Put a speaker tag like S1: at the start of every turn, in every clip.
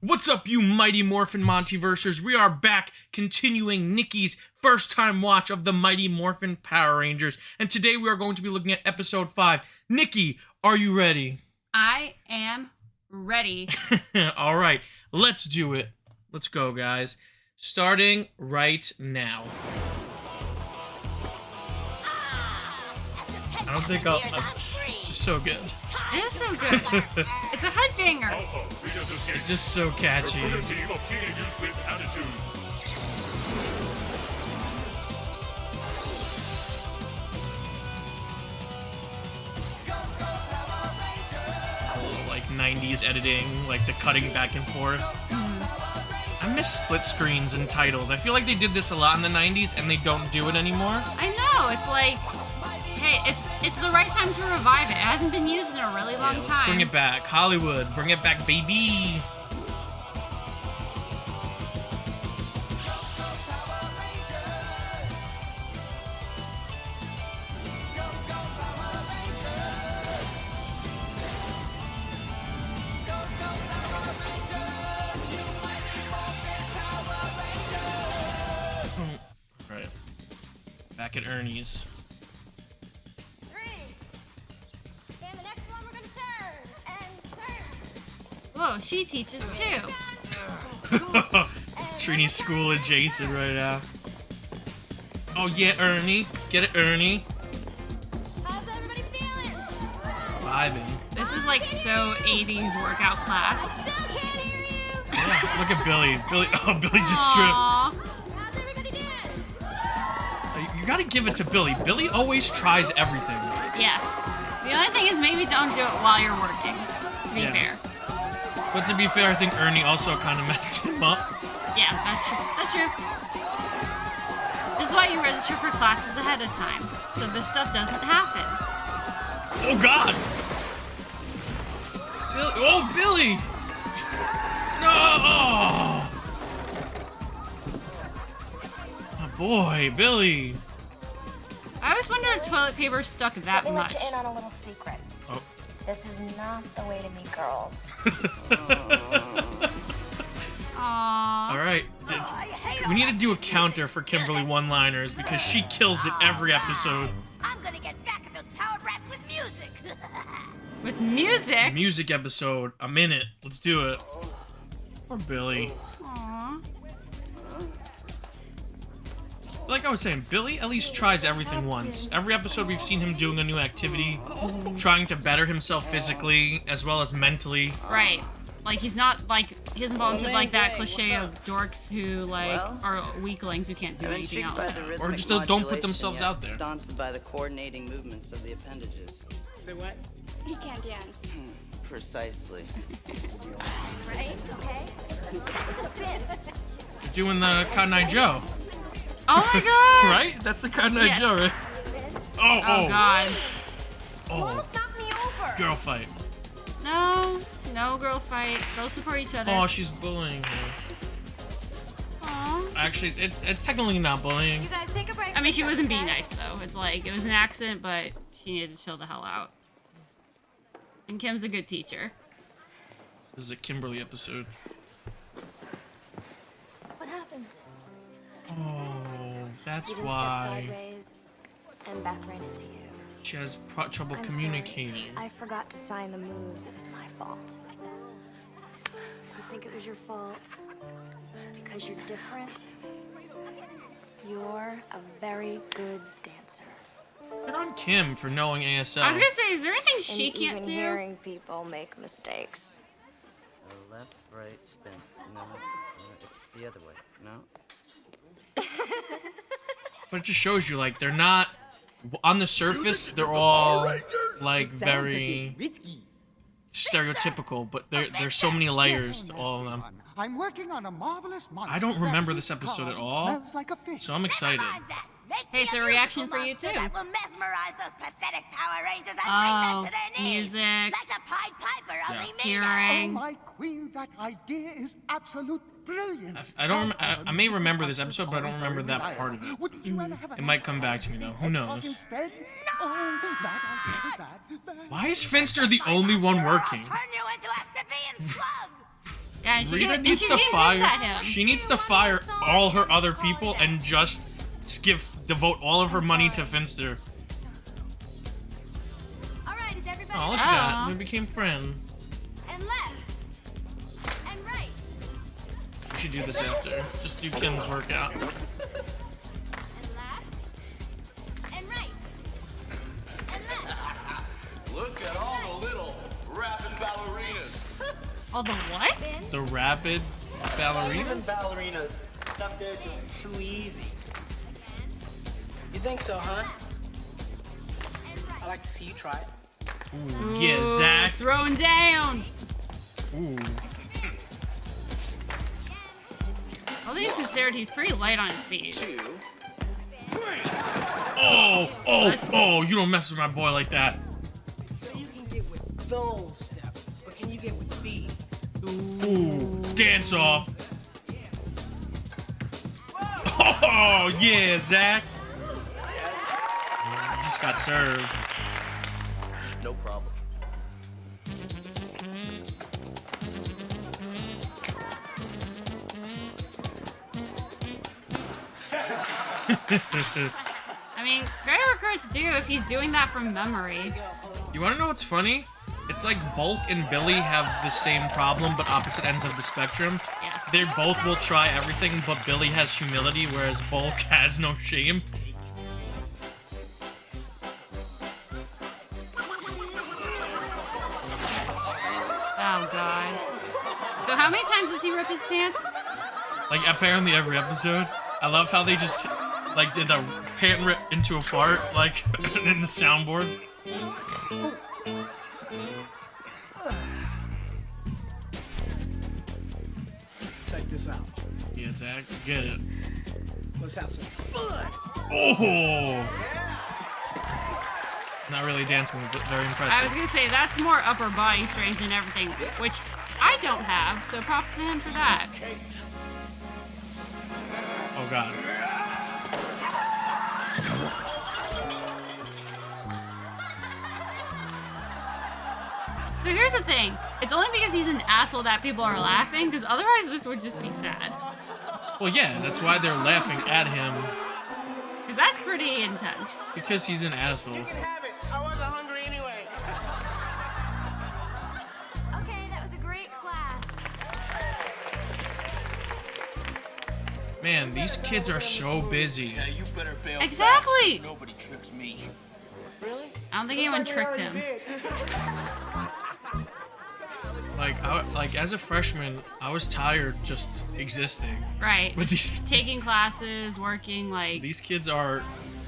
S1: What's up, you Mighty Morphin MontyVersers? We are back, continuing Nicki's first-time watch of the Mighty Morphin Power Rangers, and today we are going to be looking at episode 5. Nicki, are you ready?
S2: I am ready.
S1: Alright, let's do it. Let's go, guys. Starting right now. I don't think I'll... It's just so good.
S2: It is so good. It's a headbanger.
S1: It's just so catchy. Like 90s editing, like the cutting back and forth. I miss split screens and titles. I feel like they did this a lot in the 90s and they don't do it anymore.
S2: I know. It's like, hey, it's the right time to revive it. It hasn't been used in a really long time.
S1: Bring it back. Hollywood. Bring it back, baby. Right. Back at Ernie's.
S2: Whoa, she teaches too.
S1: Trini school adjacent right now. Oh yeah, Ernie. Get it, Ernie.
S3: How's everybody feeling?
S1: Vibing.
S2: This is like so 80s workout class.
S3: Still can't hear you.
S1: Yeah, look at Billy. Billy just tripped.
S2: Aww.
S3: How's everybody doing?
S1: You gotta give it to Billy. Billy always tries everything.
S2: Yes. The only thing is maybe don't do it while you're working, to be fair.
S1: But to be fair, I think Ernie also kind of messed him up.
S2: Yeah, that's true. That's true. This is why you register for classes ahead of time, so this stuff doesn't happen.
S1: Oh God! Oh, Billy! No! Oh boy, Billy!
S2: I always wonder if toilet paper stuck that
S4: Let me
S2: much.
S4: let you in on a little secret.
S1: Oh.
S4: This is not the way to meet girls.
S2: Aww.
S1: Alright, we need to do a counter for Kimberly one-liners because she kills it every episode.
S3: I'm gonna get back at those power brats with music.
S2: With music?
S1: Music episode, I'm in it. Let's do it. Poor Billy.
S2: Aww.
S1: Like I was saying, Billy at least tries everything once. Every episode we've seen him doing a new activity, trying to better himself physically as well as mentally.
S2: Right. Like, he's not, like, he doesn't fall into, like, that cliche of dorks who, like, are weaklings who can't do anything else.
S1: Or just don't put themselves out there.
S5: Daunted by the coordinating movements of the appendages.
S6: Say what?
S3: He can't dance.
S5: Precisely.
S3: Right? Okay. Spin.
S1: You're doing the Cotton Eye Joe.
S2: Oh my god!
S1: Right? That's the Cotton Eye
S2: Yes.
S1: Joe, right?
S2: Oh god.
S3: You almost knocked me over.
S1: Girl fight.
S2: No. No girl fight. Go support each other.
S1: Oh, she's bullying her.
S2: Aww.
S1: Actually, it's technically not bullying.
S3: You guys take a break.
S2: I mean, she wasn't being nice, though. It's like, it was an accident, but she needed to chill the hell out. And Kim's a good teacher.
S1: This is a Kimberly episode.
S4: What happened?
S1: Oh, that's
S4: You didn't
S1: why.
S4: step sideways, and Beth ran into you.
S1: She has trouble
S4: I'm
S1: communicating.
S4: Sorry. I forgot to sign the moves. It was my fault. You think it was your fault because you're different? You're a very good dancer.
S1: Good on Kim for knowing ASL.
S2: I was gonna say, is there anything she
S4: and
S2: can't
S4: even
S2: do?
S4: hearing people make mistakes.
S5: Left, right, spin. No, it's the other way. No.
S1: But it just shows you, like, they're not... On the surface, they're all, like, very stereotypical, but there's so many layers to all of them.
S7: I'm working on a marvelous monster.
S1: I don't remember
S7: that
S1: this
S7: eats
S1: episode at
S7: cars and
S1: all,
S7: smells like a fish.
S1: so I'm excited.
S2: Hey, it's a reaction for you, too.
S3: That will mesmerize those pathetic Power Rangers and bring
S2: Oh,
S3: them to their knees.
S2: music.
S3: Like the Pied Piper, only meaner.
S7: Oh,
S2: Hearing.
S7: my queen, that idea is absolute brilliance.
S1: I don't. I may remember this episode, but I don't remember that part of it.
S7: Wouldn't you rather have a
S1: It might
S7: nice
S1: come back to me though. Who
S7: hedgehog
S1: knows?
S7: instead? Oh, that idea, that.
S1: Why is Finster the only one working?
S3: I'll turn you into a Sibian slug.
S2: Yeah, Yeah, and
S1: Rita
S2: and
S1: needs
S2: she's
S1: to
S2: getting
S1: fire.
S2: pissed at him.
S1: She needs to fire all her other people and just devote all of her money to Finster.
S3: All right, is everybody
S1: Oh, look
S2: Oh.
S1: at that. We became friends.
S3: and left and right
S1: We should do this after. Just do Kim's workout.
S3: and left and right and left.
S6: Look at all the little rapping ballerinas.
S2: Oh, the what?
S1: The rapid ballerina.
S8: Even ballerinas. Stuff there it's too easy. You think so, huh? I'd like to see you try it.
S1: Ooh, yeah, Zach.
S2: Throwing down.
S1: Ooh.
S2: All these sincerity, he's pretty light on his feet.
S8: 2, 3.
S1: Oh, you don't mess with my boy like that.
S8: So you can get with those steps, but can you get with these?
S1: Ooh, dance off. Oh, yeah, Zach. You just got served.
S6: No problem.
S2: I mean, very regrets do if he's doing that from memory.
S1: You wanna know what's funny? It's like Bulk and Billy have the same problem, but opposite ends of the spectrum.
S2: Yes.
S1: They both will try everything, but Billy has humility, whereas Bulk has no shame.
S2: Oh, God. So how many times does he rip his pants?
S1: Like, apparently every episode. I love how they just, like, did a pant rip into a fart, like, in the soundboard.
S8: Check this out.
S1: Yeah, Zach, get it.
S8: Let's have some fun.
S1: Oh! Not really dance move, but very impressive.
S2: I was gonna say, that's more upper body strength and everything, which I don't have, so props to him for that.
S1: Oh, God.
S2: So here's the thing. It's only because he's an asshole that people are laughing, because otherwise this would just be sad.
S1: Well, yeah, that's why they're laughing at him,
S2: Because that's pretty intense.
S1: because he's an asshole.
S8: You can have it. I wasn't hungry anyway.
S3: Okay, that was a great class.
S1: Man, these kids are so busy.
S6: Yeah, you better bail
S2: Exactly.
S6: fast. Nobody tricks me.
S8: Really?
S2: I don't think anyone tricked him.
S1: Like, as a freshman, I was tired just existing.
S2: Right.
S1: With
S2: Just
S1: these-
S2: taking classes, working, like...
S1: These kids are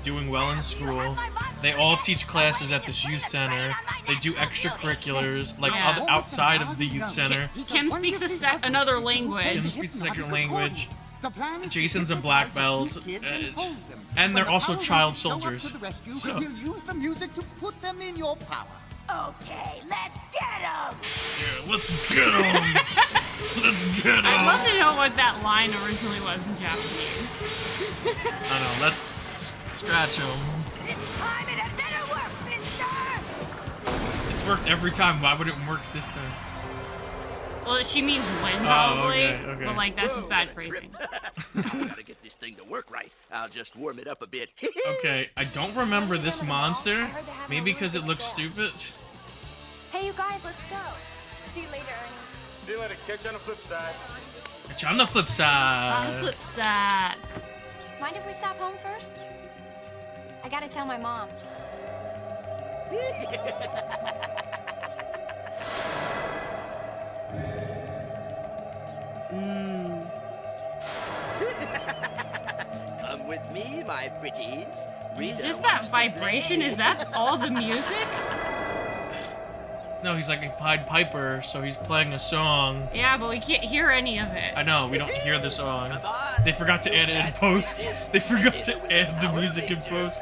S1: doing well in school. They all teach classes at this youth center. They do extracurriculars, like
S2: Yeah.
S1: outside of the youth center.
S2: Kim speaks another
S1: Kim
S2: language.
S1: speaks a second language.
S7: The plan is
S1: Jason's
S7: to
S1: a
S7: get
S1: black
S7: past
S1: belt,
S7: those kids and
S1: uh,
S7: hold them.
S1: and they're
S7: When the
S1: also
S7: Power
S1: child
S7: Rangers show up
S1: soldiers.
S7: to the rescue,
S1: So-
S7: we'll use the music to put them in your power.
S3: Okay, let's get him.
S1: Yeah, let's get 'em. Let's get 'em.
S2: I'd love to know what that line originally was in Japanese.
S1: I know. Let's scratch 'em.
S3: This time it had better work, Finster.
S1: It's worked every time. Why would it work this time?
S2: Well, she means when, probably.
S1: okay.
S2: But, like, that's just bad phrasing.
S9: Now we gotta get this thing to work right. I'll just warm it up a bit.
S1: Okay, I don't remember this monster. Maybe because it looks stupid.
S3: Hey, you guys, let's go. See you later, Ernie.
S6: See you later. Catch you on the flip side.
S1: It's on the flip
S2: On the
S1: side.
S2: flip side.
S4: Mind if we stop home first? I gotta tell my mom.
S9: Come with me, my pretties.
S2: It's
S9: Rita
S2: just
S9: wants
S2: that
S9: to
S2: vibration.
S9: play.
S2: Is that all the music?
S1: No, he's like a Pied Piper, so he's playing a song.
S2: Yeah, but we can't hear any of it.
S1: I know, we don't hear the song.
S9: Come on.
S1: They forgot to add it in post. They forgot to add the music in post.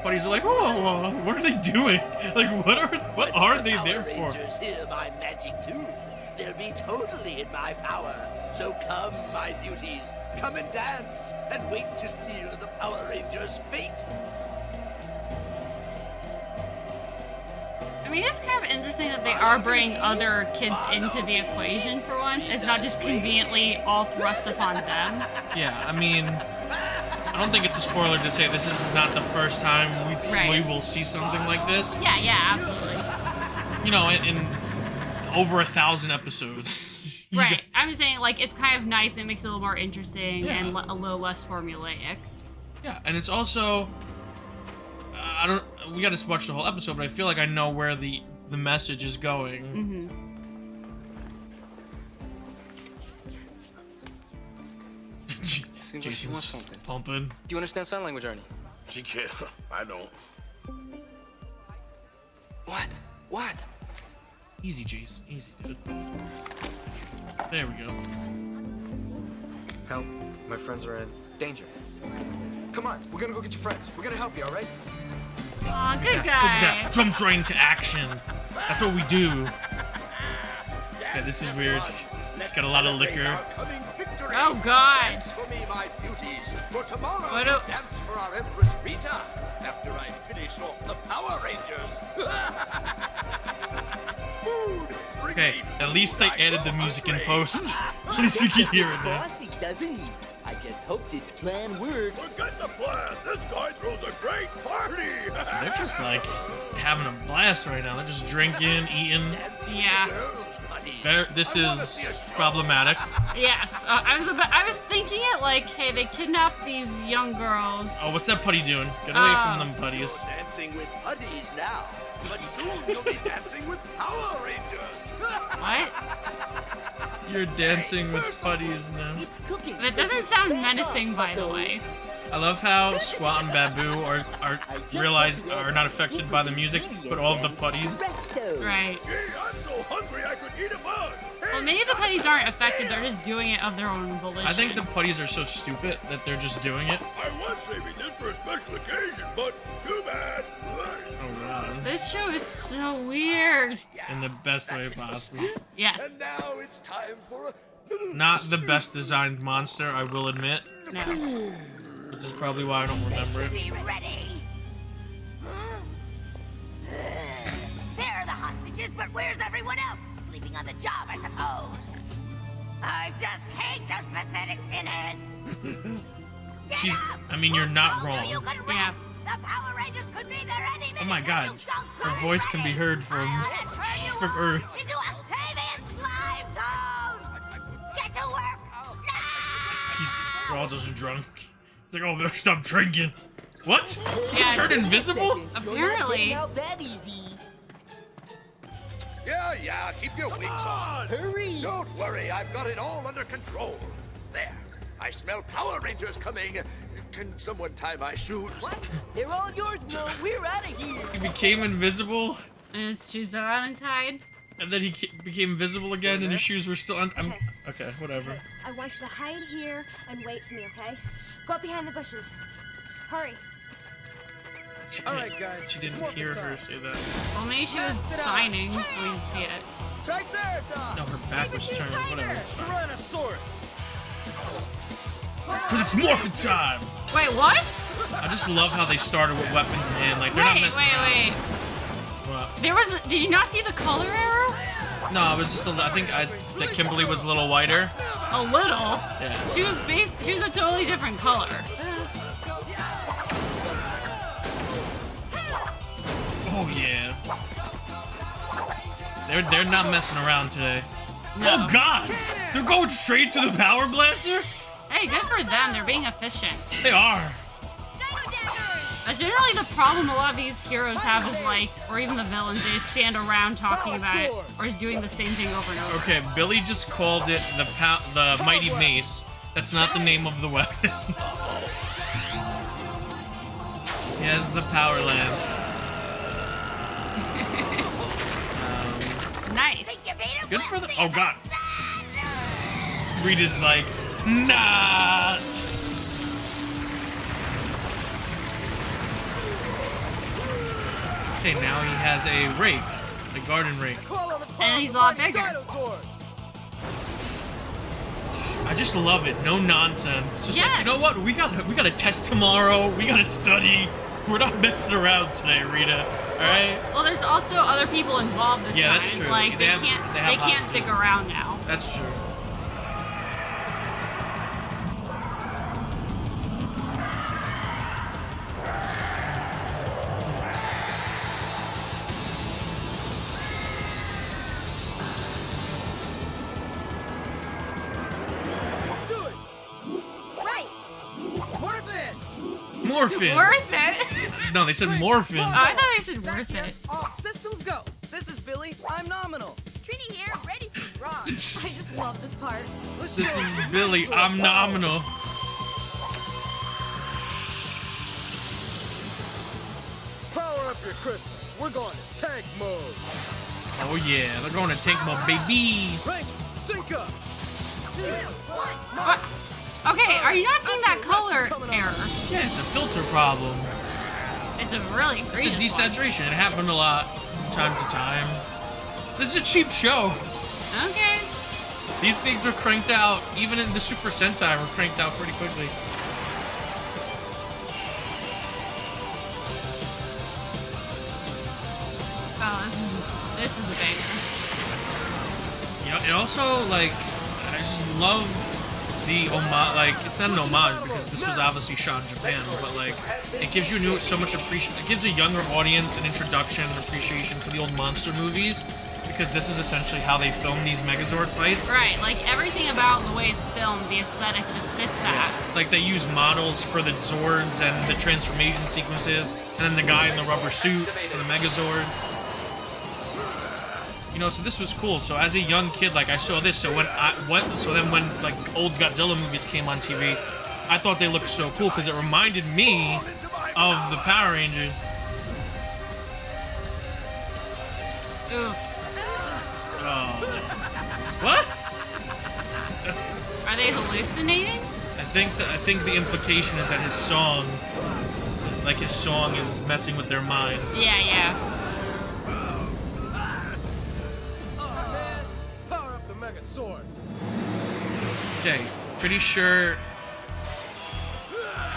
S1: But he's like, oh, what are they doing? Like, what are
S9: Once
S1: they
S9: the
S1: there
S9: Power
S1: for?
S9: Rangers hear my magic tune, they'll be totally in my power. So come, my beauties, come and dance, and wait to seal the Power Rangers' fate.
S2: I mean, it's kind of interesting that they are bringing other kids into the equation for once. It's not just conveniently all thrust upon them.
S1: Yeah, I mean, I don't think it's a spoiler to say this is not the first time we will see something like this.
S2: Yeah, absolutely.
S1: You know, in over 1,000 episodes.
S2: Right. I'm just saying, like, it's kind of nice. It makes it a little more interesting and a little less formulaic.
S1: Yeah, and it's also, we gotta watch the whole episode, but I feel like I know where the message is going.
S10: Seems like she wants something.
S1: Pumping.
S10: Do you understand sign language, Ernie?
S6: She can't. I don't.
S10: What?
S1: Easy, Jace. Easy, dude. There we go.
S10: Help. My friends are in danger. Come on, we're gonna go get your friends. We're gonna help you, alright?
S2: Aw, good
S1: Look at
S2: guy.
S1: that. Jumps right into action. That's what we do. Yeah, this is weird. He's got a lot of liquor.
S2: Oh, God.
S9: Dance for me, my beauties. For tomorrow,
S2: What
S9: we'll
S2: a-
S9: dance for our Empress Rita. After I finish off the Power Rangers. Food. Bring
S1: Okay,
S9: me
S1: at
S9: food,
S1: least they
S9: I
S1: added the
S9: go
S1: music in
S9: hungry.
S1: post. At least we can hear it there.
S8: Bossy, doesn't he? I just hope this plan works.
S6: Forget the plan. This guy throws a great party.
S1: They're just like having a blast right now. They're just drinking, eating.
S2: Yeah.
S9: Girls, buddy.
S1: This is problematic.
S2: Yes. I was thinking it like, hey, they kidnapped these young girls.
S1: Oh, what's that putty doing? Get away from them putties.
S9: Dancing with putties now. But soon you'll be dancing with Power Rangers.
S2: What?
S1: You're dancing with putties now.
S8: It's cooking.
S2: That doesn't sound menacing, by the way.
S1: I love how Squat and Babu are not affected by the music, but all of the putties.
S2: Right.
S6: Gee, I'm so hungry I could eat a bug.
S2: Well, many of the putties aren't affected. They're just doing it of their own volition.
S1: I think the putties are so stupid that they're just doing it.
S6: I was saving this for a special occasion, but too bad.
S1: Oh god.
S2: This show is so weird.
S1: In the best way possible.
S2: Yes.
S9: And now it's time for a
S1: Not the best designed monster, I will admit.
S2: No.
S1: Which is probably why I don't remember it.
S3: Be ready. There are the hostages, but where's everyone else? Sleeping on the job, I suppose. I just hate those pathetic pinheads. Get
S1: She's,
S3: up!
S1: I mean, you're not
S3: Won't you
S1: wrong.
S3: can
S2: Yeah.
S3: rest. The Power Rangers could be there any minute.
S1: Oh my god,
S3: when you don't
S1: her
S3: start
S1: voice can be
S3: ready.
S1: heard from
S3: I ought to turn you
S1: from
S3: all
S1: Earth.
S3: into Octavian slime toads. Get to work.
S1: We're all just drunk. It's like, oh, better stop drinking. What?
S2: Yeah.
S1: Turned invisible?
S2: Apparently.
S8: Out that easy.
S9: Yeah, keep your wings on.
S8: Hurry.
S9: Don't worry, I've got it all under control. There, I smell Power Rangers coming. Can someone tie my shoes?
S8: They're all yours, no. We're out of here.
S1: He became invisible,
S2: And his shoes are untied.
S1: and then he became visible again, and his shoes were still on. Okay, whatever.
S4: I want you to hide here and wait for me, okay? Go up behind the bushes. Hurry.
S10: All right, guys.
S1: She didn't hear her say that.
S2: Well, maybe she was signing. We didn't see it.
S10: Triceratops!
S1: No, her back was turned. Whatever.
S10: Tyrannosaurus!
S1: Because it's morphin' time!
S2: Wait, what?
S1: I just love how they started with weapons in hand. Like, they're not
S2: Wait.
S1: messing around. What?
S2: There was. Did you not see the color arrow?
S1: No, it was just I think that Kimberly was a little whiter.
S2: A little.
S1: Yeah.
S2: She was She was a totally different color.
S1: Oh yeah. They're not messing around today.
S2: No.
S1: Oh god! They're going straight to the power blaster?
S2: Hey, good for them. They're being efficient.
S1: They are.
S2: That's generally the problem a lot of these heroes have is like, or even the villains, they just stand around talking about it, or just doing the same thing over and over.
S1: Okay, Billy just called it the Mighty Mace. That's not the name of the weapon. He has the Power Lance.
S2: Nice.
S1: Good for the. Oh god. Rita's like, nah. Okay, now he has a rake, a garden rake.
S2: And he's a lot bigger.
S1: I just love it. No nonsense. Just like,
S2: Yes.
S1: you know what? We got a test tomorrow. We got to study. We're not messing around today, Rita. Right?
S2: Well, there's also other people involved this time.
S1: Yeah, that's true.
S2: Like they
S1: have
S2: can't
S1: hostages.
S2: stick around now.
S1: That's true.
S8: Let's do it.
S3: Right.
S8: Morphin.
S1: Morphin.
S2: Worth it.
S1: No, they said morphin.
S2: Oh, I thought they said worth it.
S8: All systems go. This is Billy. I'm nominal.
S3: Trini here, ready to rock.
S4: I just love this part.
S8: Let's
S1: This
S8: go.
S1: is Billy. I'm nominal.
S8: Power up your crystal. We're going to tank mode.
S1: Oh yeah, they're going to tank mode, baby.
S8: Rank, sync up.
S2: What? Okay, are you not seeing that color error?
S1: Yeah, it's a filter problem.
S2: It's a really
S1: It's
S2: green.
S1: a desaturation. It happened a lot from time to time. This is a cheap show.
S2: Okay.
S1: These things were cranked out, even in the Super Sentai were cranked out pretty quickly.
S2: Oh, this is a banger.
S1: You know, it also, like, I just love the homage, like, it's not an homage because this was obviously shot in Japan, but, like, it gives you so much appreciation, it gives a younger audience an introduction and appreciation for the old monster movies, because this is essentially how they film these Megazord fights.
S2: Right, like everything about the way it's filmed, the aesthetic just fits that.
S1: Like, they use models for the Zords and the transformation sequences, and then the guy in the rubber suit for the Megazords. You know, so this was cool. So as a young kid, like, I saw this. So when when like old Godzilla movies came on TV, I thought they looked so cool because it reminded me of the Power Rangers.
S2: Ooh.
S1: Oh. What?
S2: Are they hallucinating?
S1: I think the implication is that his song is messing with their mind.
S2: Yeah, yeah.
S8: Power up the Mega Sword.
S1: Okay, pretty sure.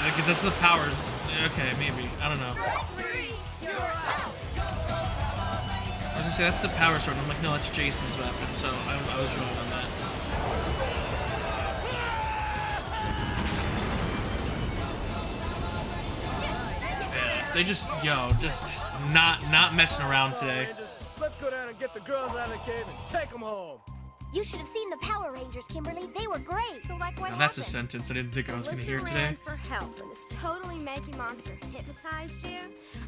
S1: Like, that's the power. Okay, maybe. I don't know. I was gonna say that's the power sword. I'm like, no, that's Jason's weapon. So I was wrong on that. Yeah, so they just not messing around today.
S8: Let's go down and get the girls out of the cave and take them home.
S3: You should have seen the Power Rangers, Kimberly. They were great.
S4: So, like, what
S1: Now that's a
S4: happened?
S1: sentence I didn't think I was gonna
S4: Listen
S1: hear today.
S4: around for help when this totally manky monster hypnotized you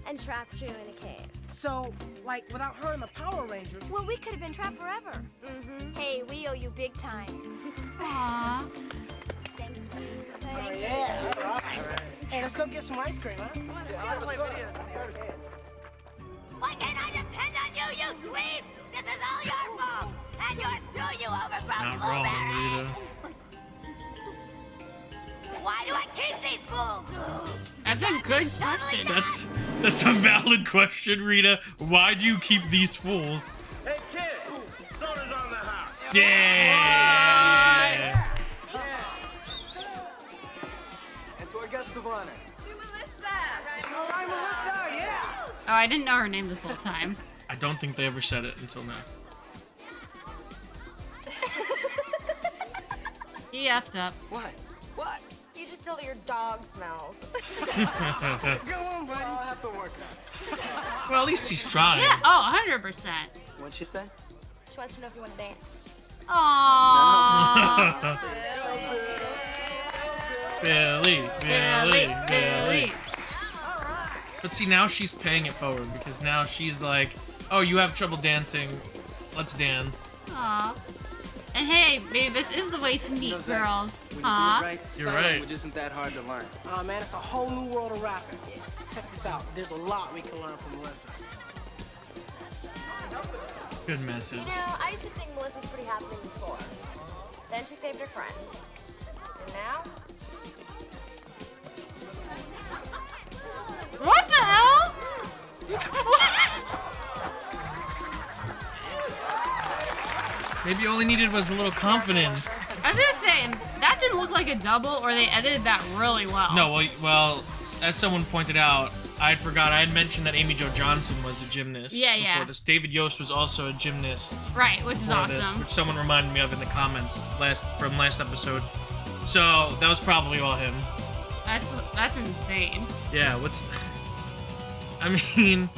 S4: and trapped you in a cave.
S8: So, like, without her and the Power Rangers.
S4: Well, we could have been trapped forever. Mm-hmm. Hey, we owe you big time.
S2: Aww.
S8: Yeah, all right. Hey, let's go get some ice cream, huh?
S3: Why can't I depend on you, you dweebs? This is all your fault. And yours too, you overgrown
S1: Not wrong,
S3: blueberry.
S1: Rita.
S3: Why do I keep these fools?
S2: That's a good question.
S1: That's a valid question, Rita. Why do you keep these fools?
S6: Hey, kid! Soda's on the house!
S1: Yeah!
S8: And to our guest of honor. All right, Melissa, yeah.
S2: Oh, I didn't know her name this whole time.
S1: I don't think they ever said it until now.
S2: He effed up.
S8: What? What?
S4: You just told her your dog smells.
S8: Go on, buddy. I'll have to work on it.
S1: Well, at least he's trying.
S2: Yeah, oh, 100%.
S8: What'd she say?
S4: She wants to know if you want to dance.
S2: Aww.
S1: Billy. But see, now she's paying it forward because now she's like, oh, you have trouble dancing. Let's dance.
S2: Aw. And hey, babe, this is the way to meet girls.
S5: When you do it
S2: Huh?
S5: right,
S1: You're
S5: sign
S1: right.
S5: language isn't that hard to learn.
S8: Oh, man, it's a whole new world of rapping. Check this out. There's a lot we can learn from Melissa.
S1: Good message.
S4: You know, I used to think Melissa was pretty happening before. Then she saved her friends. And now?
S2: What the hell?
S1: Maybe all he needed was a little confidence.
S2: I was just saying, that didn't look like a double, or they edited that really well.
S1: No, well, as someone pointed out, I forgot. I had mentioned that Amy Jo Johnson was a gymnast.
S2: Yeah.
S1: Before this, David Yost was also a gymnast.
S2: Right, which is awesome.
S1: This, which someone reminded me of in the comments from last episode. So that was probably all him.
S2: That's insane.
S1: Yeah. I mean,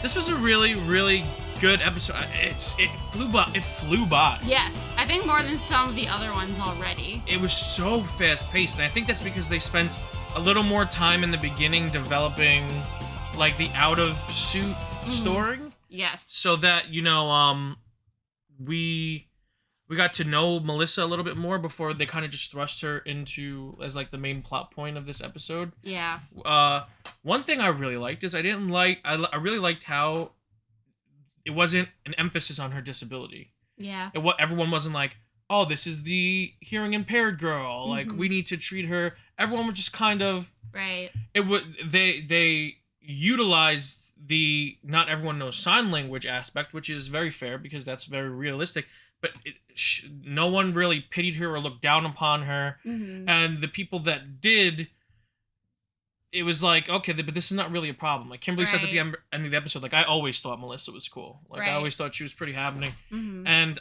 S1: this was a really, really good episode. It flew by.
S2: Yes, I think more than some of the other ones already.
S1: It was so fast paced, and I think that's because they spent a little more time in the beginning developing like the out of suit story.
S2: Yes.
S1: So that, we got to know Melissa a little bit more before they kind of just thrust her into as like the main plot point of this episode.
S2: Yeah.
S1: One thing I really liked is I really liked how it wasn't an emphasis on her disability.
S2: Yeah.
S1: Everyone wasn't like, oh, this is the hearing impaired girl. Like, we need to treat her. Everyone was just kind of
S2: right.
S1: They utilized the not everyone knows sign language aspect, which is very fair because that's very realistic. But no one really pitied her or looked down upon her, and the people that did, it was like, okay, but this is not really a problem. Like Kimberly says at the end of the episode, like I always thought Melissa was cool. Like I always thought she was pretty happening, and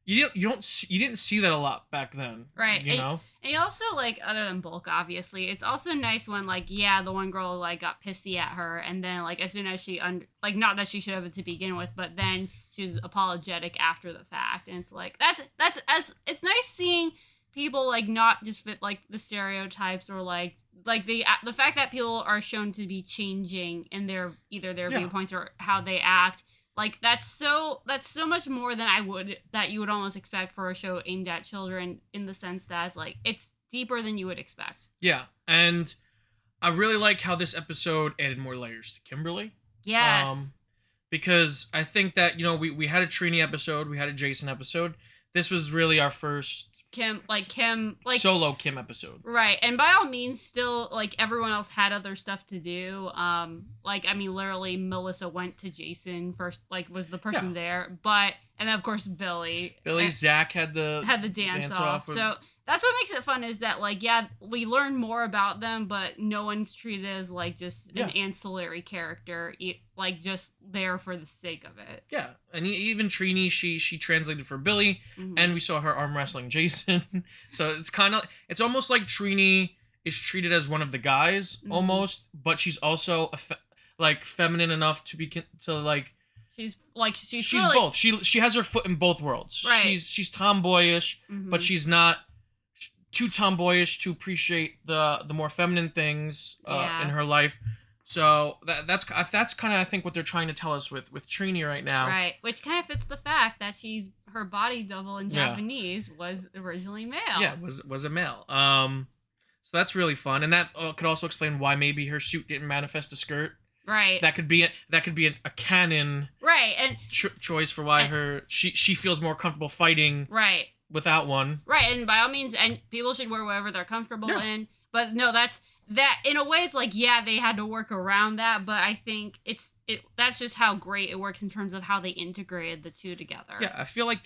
S1: you didn't see that a lot back then,
S2: right?
S1: You know,
S2: and you also like other than Bulk, obviously, it's also nice when like the one girl like got pissy at her, and then like as soon as she not that she should have it to begin with, but then she was apologetic after the fact, and it's like that's it's nice seeing people like not just fit like the stereotypes or like the fact that people are shown to be changing in their viewpoints or how they act. Like that's so much more than you would almost expect for a show aimed at children, in the sense that it's like it's deeper than you would expect.
S1: Yeah, and I really like how this episode added more layers to Kimberly.
S2: Yes.
S1: Because I think that we had a Trini episode, we had a Jason episode. This was really our first
S2: Kim
S1: solo Kim episode.
S2: Right. And by all means, still like everyone else had other stuff to do. Literally Melissa went to Jason first, like was the person there. But and then of course Billy.
S1: Zach had the
S2: dance off. So that's what makes it fun, is that like we learn more about them, but no one's treated as like just an ancillary character, like just there for the sake of it.
S1: Yeah, and even Trini, she translated for Billy, and we saw her arm wrestling Jason. So it's almost like Trini is treated as one of the guys almost, but she's also feminine enough to She's
S2: really
S1: both. She has her foot in both worlds.
S2: Right.
S1: She's tomboyish, but she's not too tomboyish to appreciate the more feminine things in her life. So that's kind of I think what they're trying to tell us with Trini right now.
S2: Right, which kind of fits the fact that her body double in Japanese was originally male.
S1: Yeah, was a male. So that's really fun, and that could also explain why maybe her suit didn't manifest a skirt.
S2: Right.
S1: That could be a canon.
S2: Right, and
S1: choice for why she feels more comfortable fighting.
S2: Right.
S1: Without one.
S2: Right, and by all means, and people should wear whatever they're comfortable in. But no, that's in a way it's like they had to work around that, but I think that's just how great it works in terms of how they integrated the two together.
S1: Yeah, I feel like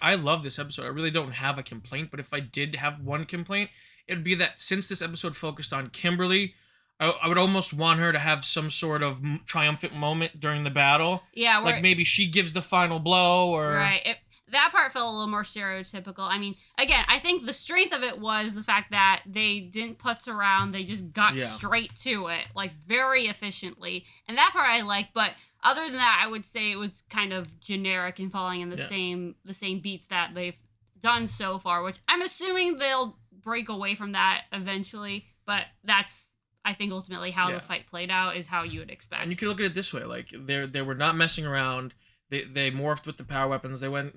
S1: I love this episode. I really don't have a complaint, but if I did have one complaint, it would be that since this episode focused on Kimberly, I would almost want her to have some sort of triumphant moment during the battle.
S2: Yeah,
S1: like maybe she gives the final blow, or
S2: right. That part felt a little more stereotypical. I mean, again, I think the strength of it was the fact that they didn't putz around. They just got straight to it, like very efficiently. And that part I like. But other than that, I would say it was kind of generic and falling in the same beats that they've done so far, which I'm assuming they'll break away from that eventually. But that's, I think, ultimately how the fight played out is how you would expect.
S1: And you can look at it this way. Like, they were not messing around. They morphed with the power weapons. They went...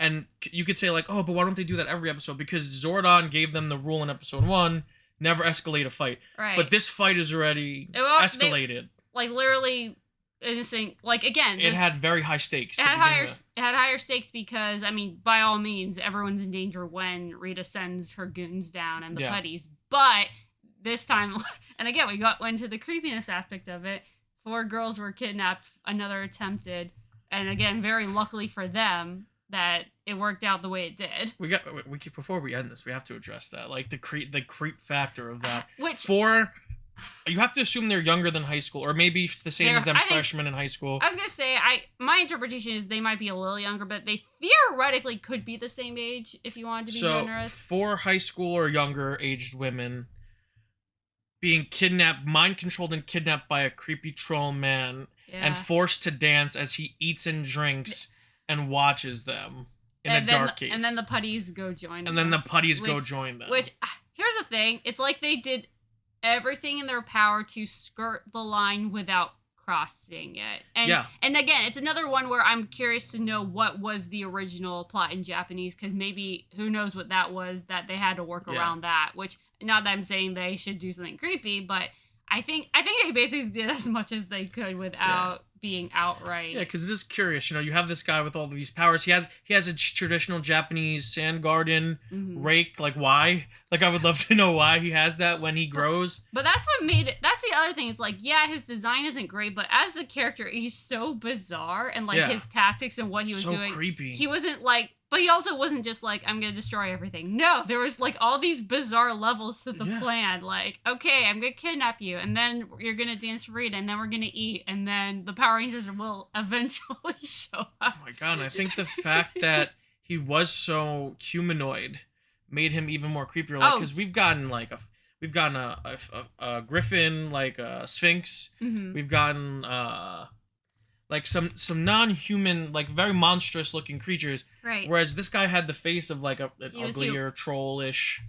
S1: And you could say, like, oh, but why don't they do that every episode? Because Zordon gave them the rule in episode 1, never escalate a fight.
S2: Right.
S1: But this fight is already escalated.
S2: Literally, innocent. Like, again...
S1: It had very high stakes.
S2: It had higher stakes because, I mean, by all means, everyone's in danger when Rita sends her goons down and the putties. But this time... And again, we went to the creepiness aspect of it. 4 girls were kidnapped, another attempted. And again, very luckily for them... that it worked out the way it did. Before
S1: we end this, we have to address that, like the creep factor of that.
S2: Which
S1: You have to assume they're younger than high school, or maybe it's the same as them freshmen in high school.
S2: I was gonna say, my interpretation is they might be a little younger, but they theoretically could be the same age if you wanted to be generous.
S1: So, 4 high school or younger aged women being kidnapped, mind-controlled and kidnapped by a creepy troll man and forced to dance as he eats and drinks and watches them in a dark cave.
S2: And then the putties go join them.
S1: And then the putties go join them.
S2: Which, here's the thing, it's like they did everything in their power to skirt the line without crossing it. And again, it's another one where I'm curious to know what was the original plot in Japanese, because maybe who knows what that was that they had to work around that. Which, not that I'm saying they should do something creepy, but I think they basically did as much as they could without being outright.
S1: Yeah, because it is curious. You know, you have this guy with all of these powers. He has a traditional Japanese sand garden rake. Like, why? Like, I would love to know why he has that when he grows.
S2: But that's what made it. That's the other thing. Is like, yeah, his design isn't great, but as a character, he's so bizarre, and like his tactics and what he was doing. So
S1: creepy.
S2: He wasn't like. But he also wasn't just like, I'm going to destroy everything. No, there was like all these bizarre levels to the plan. Like, okay, I'm going to kidnap you, and then you're going to dance for Rita, and then we're going to eat, and then the Power Rangers will eventually show up.
S1: Oh my god, and I think the fact that he was so humanoid made him even more creepier. Like, because we've gotten a griffin, like a sphinx. We've gotten like some non-human, like very monstrous looking creatures.
S2: Right.
S1: Whereas this guy had the face of like an uglier, trollish,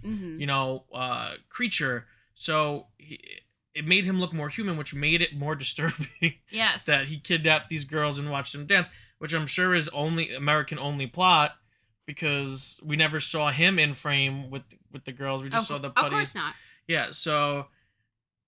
S1: creature. So it made him look more human, which made it more disturbing.
S2: Yes.
S1: That he kidnapped these girls and watched them dance, which I'm sure is only American only plot, because we never saw him in frame with the girls. We just saw the putties.
S2: Of course not.
S1: Yeah. So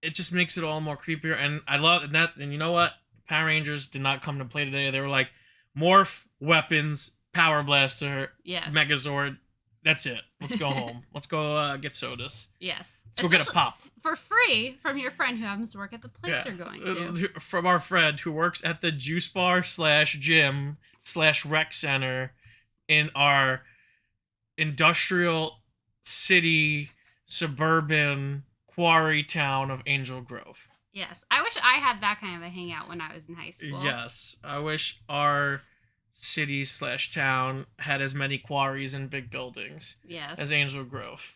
S1: it just makes it all more creepier, and I love that. And you know what? Power Rangers did not come to play today. They were like, morph, weapons, power blaster, Megazord. That's it. Let's go home. Let's go get sodas.
S2: Yes.
S1: Let's go get a pop.
S2: For free from your friend who happens to work at the place they're going to.
S1: From our friend who works at the juice bar /gym /rec center in our industrial city suburban quarry town of Angel Grove.
S2: Yes. I wish I had that kind of a hangout when I was in high school.
S1: Yes. I wish our city /town had as many quarries and big buildings as Angel Grove.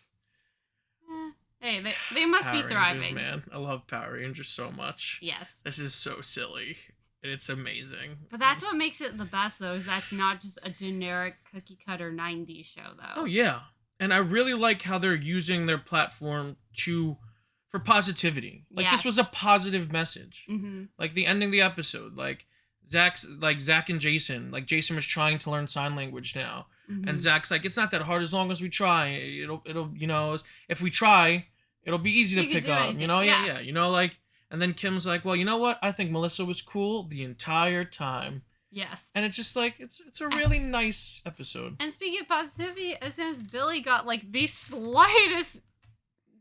S2: Hey, they must be thriving.
S1: Rangers, man. I love Power Rangers so much.
S2: Yes.
S1: This is so silly. It's amazing.
S2: But that's what makes it the best, though, is that's not just a generic cookie-cutter 90s show, though.
S1: Oh, yeah. And I really like how they're using their platform for positivity. Like, this was a positive message. Like, the ending of the episode, like Zach and Jason. Like, Jason was trying to learn sign language now. And Zach's like, it's not that hard as long as we try. It'll if we try, it'll be easy to pick up.
S2: Anything.
S1: Yeah. You know, like, and then Kim's like, well, you know what? I think Melissa was cool the entire time.
S2: Yes.
S1: And it's just like, it's a really nice episode.
S2: And speaking of positivity, as soon as Billy got like the slightest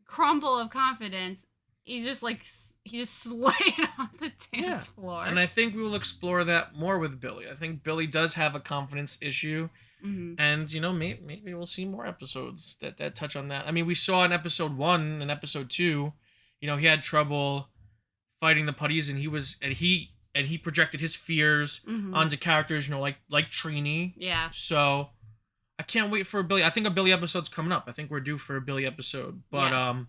S2: crumble of confidence, he just slayed on the dance floor.
S1: And I think we will explore that more with Billy. I think Billy does have a confidence issue. And, maybe we'll see more episodes that touch on that. I mean, we saw in episode 1 and episode 2, he had trouble fighting the putties, and he projected his fears onto characters, like Trini.
S2: Yeah.
S1: So I can't wait for a Billy. I think a Billy episode's coming up. I think we're due for a Billy episode. But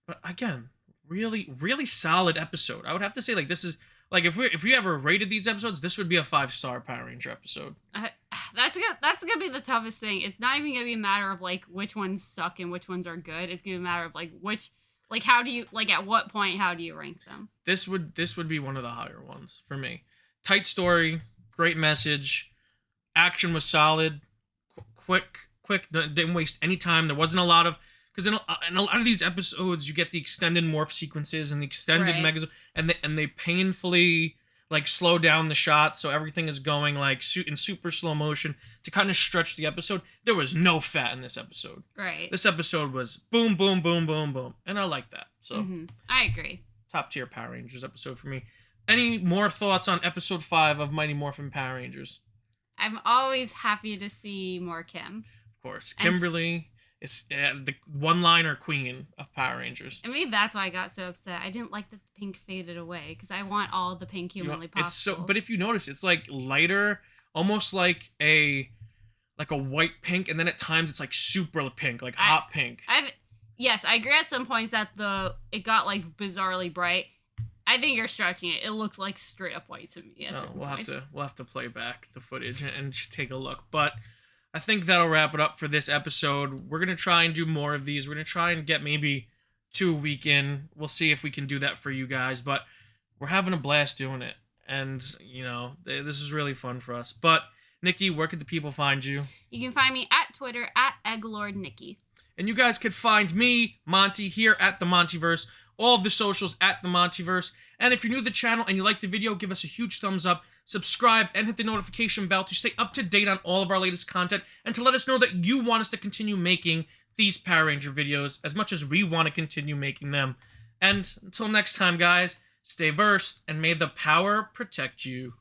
S1: but again, really, really solid episode. I would have to say, like, this is like, if we ever rated these episodes, this would be a 5-star Power Ranger episode.
S2: That's gonna be the toughest thing. It's not even gonna be a matter of like which ones suck and which ones are good. It's gonna be a matter of like how do you, like, at what point, how do you rank them? This would be one of the higher ones for me. Tight story, great message, action was solid, quick, didn't waste any time. There wasn't a lot of, because in a lot of these episodes, you get the extended morph sequences and the extended Megazord, and they painfully like slow down the shot, so everything is going like in super slow motion to kind of stretch the episode. There was no fat in this episode. Right.
S1: This episode was boom, boom, boom, boom, boom, and I like that. So
S2: I agree.
S1: Top tier Power Rangers episode for me. Any more thoughts on episode 5 of Mighty Morphin Power Rangers?
S2: I'm always happy to see more Kim.
S1: Of course, Kimberly. It's the one-liner queen of Power Rangers.
S2: And maybe that's why I got so upset. I didn't like that the pink faded away because I want all the pink humanly possible.
S1: It's so, but if you notice, it's like lighter, almost like a white pink, and then at times it's like super pink, like hot pink.
S2: Yes, I agree at some points that it got like bizarrely bright. I think you're stretching it. It looked like straight up white to me at certain points.
S1: We'll have to play back the footage and take a look. But I think that'll wrap it up for this episode. We're gonna try and do more of these. We're gonna try and get maybe 2 a week in. We'll see if we can do that for you guys. But we're having a blast doing it, and you know this is really fun for us. But Nikki, where could the people find you?
S2: You can find me at Twitter at EgglordNikki.
S1: And you guys could find me, Monty, here at the MontyVerse. All of the socials at the MontyVerse. And if you're new to the channel and you like the video, give us a huge thumbs up, subscribe, and hit the notification bell to stay up to date on all of our latest content and to let us know that you want us to continue making these Power Ranger videos as much as we want to continue making them. And until next time, guys, stay versed and may the power protect you.